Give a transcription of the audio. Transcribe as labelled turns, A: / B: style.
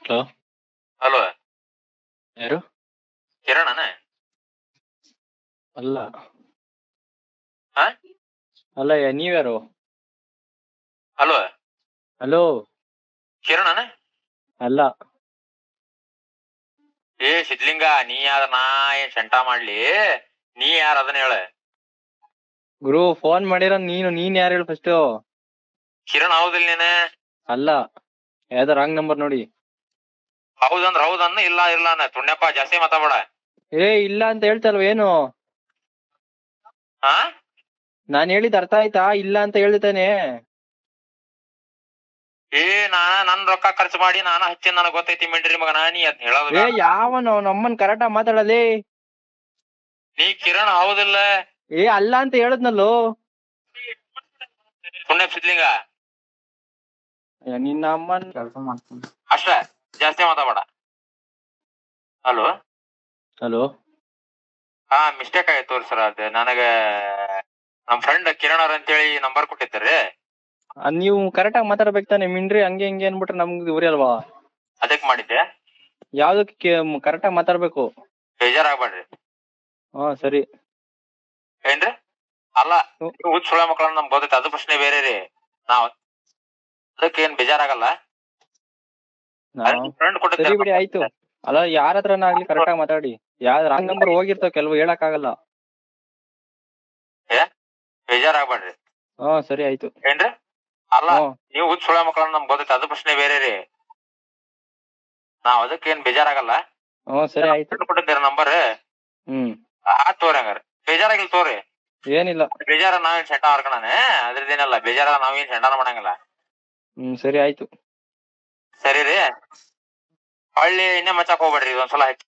A: Hello.
B: Hello,
A: ಯಾರು?
B: ಕಿರಣನ?
A: ಅಲ್ಲ.
B: ಹಾ,
A: ಅಲ್ಲ, ನೀವ್ಯಾರು?
B: Hello,
A: hello.
B: ಕಿರಣನ?
A: ಅಲ್ಲ.
B: ಏ ಸಿದ್ಲಿಂಗ, ನೀ ಯಾರ? ನಾ ಏನ್ ಶಂಟ ಮಾಡ್ಲಿ? ನೀ ಯಾರ ಅದನ್ನ ಹೇಳ.
A: ಗುರು ಫೋನ್ ಮಾಡಿರೋ ನೀನ್ ಯಾರು ಹೇಳು ಫಸ್ಟ್.
B: ಕಿರಣ್ ಹೌದಿಲ್ಲ ನೀನ?
A: ಅಲ್ಲ, ಯಾವ್ದೋ ರಾಂಗ್ ನಂಬರ್ ನೋಡಿ.
B: ಹೌದಂದ್ರ ಹೌದನ್ನ, ಇಲ್ಲ ಇಲ್ಲ ಅನ್ನ. ತುಣ್ಯಪ್ಪ, ಜಾಸ್ತಿ ಮಾತಾಡ.
A: ಇಲ್ಲ ಅಂತ ಹೇಳ್ತಲ್ವ ಏನು?
B: ಹಾ,
A: ನಾನ್ ಹೇಳಿದ್ ಅರ್ಥ ಆಯ್ತಾ? ಇಲ್ಲ ಅಂತ ಹೇಳ್ತಾನೆ.
B: ನನ್ ರೊಕ್ಕ ಖರ್ಚು ಮಾಡಿ ನಾನ ಹಚ್ಚಿನ, ನನಗ್ ಗೊತ್ತೈತಿ ಮಿಂಡ್ರಿ ಮಗನ. ನೀ ಅದ್ ಹೇಳೋದು ಬೇಡ.
A: ಯಾವನು ನಮ್ಮನ್ ಕರೆಕ್ಟಾಗಿ ಮಾತಾಡಲಿ.
B: ನೀ ಕಿರಣ್ ಹೌದಿಲ್ಲ?
A: ಅಲ್ಲ ಅಂತ ಹೇಳದ್ನಲ್ಲೋ.
B: ತುಣ್ಯ ಸಿದ್ಲಿಂಗ,
A: ನಿನ್ನ ಅಮ್ಮನ್ ಕೆಲಸ ಮಾಡ್ತೀನಿ
B: ಅಷ್ಟ. ಜಾಸ್ತಿ ಮಾತಾಡ. ಹಲೋ.
A: ಹಲೋ.
B: ಹಾ, ಮಿಸ್ಟೇಕ್ ಆಯ್ತು ತೋರಿ ಸರ್. ಅದ ನನಗ ನಮ್ ಫ್ರೆಂಡ್ ಕಿರಣ್ ಅವ್ರ ಅಂತೇಳಿ ನಂಬರ್ ಕೊಟ್ಟಿದ್ದಾರೆ.
A: ನೀವು ಕರೆಕ್ಟಾಗಿ ಮಾತಾಡ್ಬೇಕು ತಾನೆ. ಮಿಂಡ್ರಿ ಹಂಗೆ ಹಿಂಗೆ ಅನ್ಬಿಟ್ರೆ ನಮ್ಗೆ ಉರಿ ಅಲ್ವಾ?
B: ಅದಕ್ ಮಾಡಿದ್ದೆ.
A: ಯಾವ್ದಕ್ಕೆ ಕರೆಕ್ಟಾಗಿ ಮಾತಾಡ್ಬೇಕು.
B: ಬೇಜಾರಾಗ್ಬೇಡ್ರಿ.
A: ಹಾ ಸರಿ.
B: ಏನ್ರಿ? ಅಲ್ಲ, ಹುಚ್ಚ ಸುಳ ಮಕ್ಕಳನ್ನ ನಮ್ಗೆ ಗೊತ್ತೈತಿ, ಅದು ಪ್ರಶ್ನೆ ಬೇರೆ ರೀ. ನಾವ್ ಅದಕ್ಕೆ ಏನ್ ಬೇಜಾರಾಗಲ್ಲ. ಫ್ರೆಂಡ್
A: ಸರಿ ಬಿಡಿ,
B: ಕೊಟ್ಟಿದ್ದೆ.
A: ಆಯ್ತು. ಅಲ್ಲ, ಯಾರ ಹತ್ರನ ಆಗ್ಲಿ ಕರೆಕ್ಟಾಗಿ ಮಾತಾಡಿ. ಯಾವ್ದು ರಾಂಗ್ ನಂಬರ್ ಹೋಗಿರ್ತಾವ ಕೆಲವು, ಹೇಳಕ್ ಆಗಲ್ಲ.
B: ಬೇಜಾರಾಗ್ಬೇಡ್ರಿ.
A: ಹಾ ಸರಿ, ಆಯ್ತು.
B: ಏನ್ರಿ? ಅಲ್ಲ, ನೀವು ಹುಚ್ಚ ಸುಳ ಮಕ್ಕಳನ್ನ ನಮ್ಗೆ ಗೊತ್ತೈತಿ, ಅದು ಪ್ರಶ್ನೆ ಬೇರೆ ರೀ. ನಾವ್ ಅದಕ್ಕೆ ಏನ್ ಬೇಜಾರಾಗಲ್ಲ.
A: ಸರಿ, ಆಯ್ತು.
B: ಕೊಟ್ಟಿದ್ದೀರ ನಂಬರ್. ಆತ್ ತೋರಿ. ಹಂಗಾರ ಬೇಜಾರಾಗಿಲ್ ತೋರಿ.
A: ಏನಿಲ್ಲ.
B: ಬೇಜಾರ ನಾವೇನ್ ಸೆಂಟ ಮಾಡ್ಕೊಳನೆ, ಅದ್ರದ್ದೇನಲ್ಲ. ಬೇಜಾರ ನಾವೇನ್ ಸೆಂಟಾನ ಮಾಡಂಗಿಲ್ಲ.
A: ಸರಿ, ಆಯ್ತು.
B: ಸರಿ ರೀ. ಹಳ್ಳಿ ಇನ್ನೇ ಮಚ್ಚಾಕ್ ಹೋಗ್ಬೇಡ್ರಿ, ಇದೊಂದ್ಸಲ ಹಚ್ಚಿ.